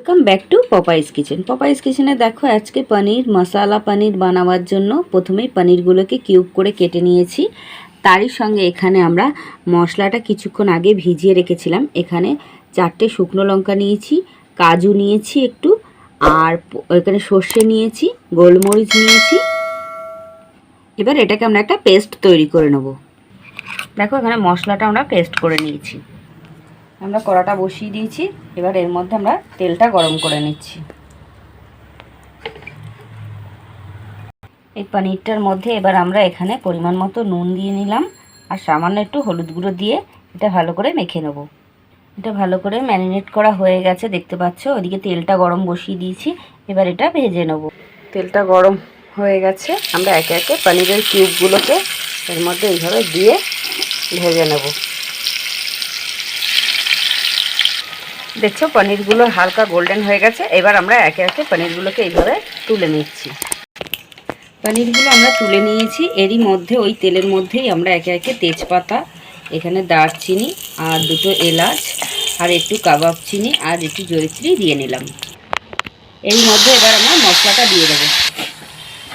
Welcome back to Popy's kitchen. Popy's কিচেনে দেখো আজকে পনির মশালা পনির বানাবার জন্য প্রথমেই পনিরগুলোকে কিউব করে কেটে নিয়েছি। তারই সঙ্গে এখানে আমরা মশলাটা কিছুক্ষণ আগে ভিজিয়ে রেখেছিলাম। এখানে 4টে শুকনো লঙ্কা নিয়েছি, কাজু নিয়েছি একটু, আর এখানে সর্ষে নিয়েছি, গোলমরিচ নিয়েছি। এবার এটাকে আমরা একটা পেস্ট তৈরি করে নেব। দেখো এখানে মশলাটা আমরা পেস্ট করে নিয়েছি। আমরা কড়াটা বসিয়ে দিয়েছি। এবার এর মধ্যে আমরা তেলটা গরম করে নিচ্ছি। এই পনিরটার মধ্যে এবার আমরা এখানে পরিমাণ মতো নুন দিয়ে নিলাম আর সামান্য একটু হলুদ গুঁড়ো দিয়ে এটা ভালো করে মেখে নেব। এটা ভালো করে ম্যারিনেট করা হয়ে গেছে, দেখতে পাচ্ছ। ওদিকে তেলটা গরম বসিয়ে দিয়েছি, এবার এটা ভেজে নেব। তেলটা গরম হয়ে গেছে, আমরা একে একে পনিরের কিউবগুলোকে এর মধ্যে এইভাবে দিয়ে ভেজে নেব। দেখছো পনিরগুলো হালকা গোল্ডেন হয়ে গেছে। এবার আমরা একে একে পনিরগুলোকে এইভাবে তুলে নিচ্ছি। পনিরগুলো আমরা তুলে নিয়েছি। এরই মধ্যে ওই তেলের মধ্যেই আমরা একে একে তেজপাতা, এখানে দারচিনি আর 2টো এলাচ আর একটু কাবাব চিনি আর একটু জয়িত্রী দিয়ে নিলাম। এর মধ্যে এবার আমরা মশলাটা দিয়ে দেবো।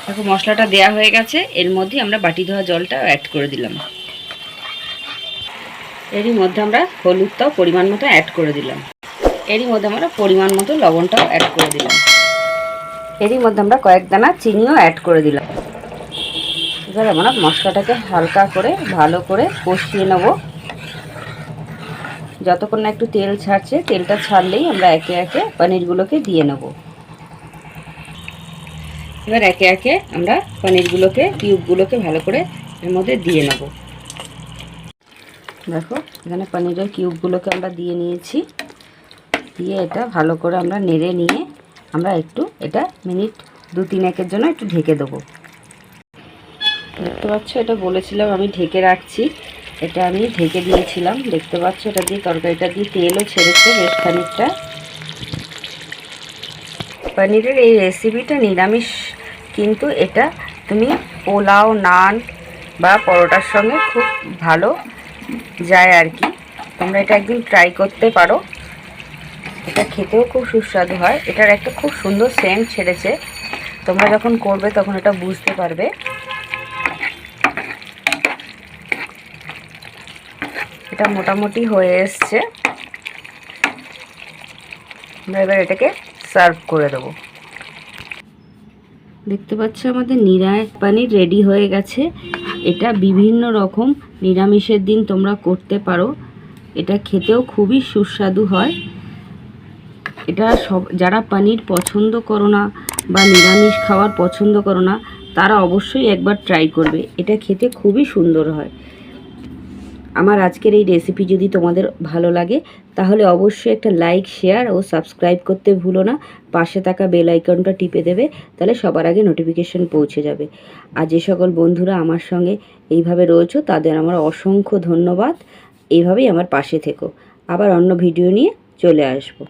দেখো মশলাটা দেওয়া হয়ে গেছে। এর মধ্যে আমরা বাটি ধোয়া জলটা অ্যাড করে দিলাম। এরই মধ্যে আমরা হলুদটাও পরিমাণ মতো অ্যাড করে দিলাম। এরই মধ্যে আমরা পরিমাণ মতো লবণটাও অ্যাড করে দিলাম। এরই মধ্যে আমরা কয়েক দানা চিনিও অ্যাড করে দিলাম। এবার আমরা মশলাটাকে হালকা করে ভালো করে কষিয়ে নেব যতক্ষণ না একটু তেল ছাড়ছে। তেলটা ছাড়লেই আমরা একে একে পনিরগুলোকে দিয়ে নেব। এবার একে একে আমরা পনিরগুলোকে কিউবগুলোকে ভালো করে এর মধ্যে দিয়ে নেব। দেখো এখানে পনিরের কিউবগুলোকে আমরা দিয়ে নিয়েছি। দিয়ে এটা ভালো করে আমরা নেড়ে নিয়ে আমরা একটু এটা মিনিট 2-3 জন্য একটু ঢেকে দেবো। দেখতে পাচ্ছ এটা বলেছিলাম আমি ঢেকে রাখছি। এটা আমি ঢেকে দিয়েছিলাম। দেখতে পাচ্ছ এটা দিয়ে তরকারিটা দিয়ে তেলও ছেড়েছে বেশ খানিকটা। পনিরের এই রেসিপিটা নিরামিষ, কিন্তু এটা তুমি পোলাও, নান বা পরোটার সঙ্গে খুব ভালো যায় আর কি। তোমরা এটা একদিন ট্রাই করতে পারো। এটা খেতেও খুব সুস্বাদু হয়। এটার একটা খুব সুন্দর সেন্ট ছেড়েছে। তোমরা যখন করবে তখন এটা বুঝতে পারবে। এটা মোটামুটি হয়ে এসছে। আমরা এবার এটাকে সার্ভ করে দেবো। দেখতে পাচ্ছ আমাদের নিরামিষ পনির রেডি হয়ে গেছে। এটা বিভিন্ন রকম নিরামিষের দিন তোমরা করতে পারো। এটা খেতেও খুবই সুস্বাদু হয়। এটা যারা পনির পছন্দ করো না বা নিরামিষ খাওয়ার পছন্দ করো না, তারা অবশ্যই একবার ট্রাই করবে। এটা খেতে খুবই সুন্দর হয়। আমার আজকের এই রেসিপি যদি তোমাদের ভালো লাগে তাহলে অবশ্যই একটা লাইক, শেয়ার ও সাবস্ক্রাইব করতে ভুলো না। পাশে থাকা বেল আইকনটা টিপে দেবে, তাহলে সবার আগে নোটিফিকেশন পৌঁছে যাবে। আর যে সকল বন্ধুরা আমার সঙ্গে এইভাবে রয়েছো তাদের আমার অসংখ্য ধন্যবাদ। এইভাবেই আমার পাশে থেকো। আবার অন্য ভিডিও নিয়ে চলে আসবো।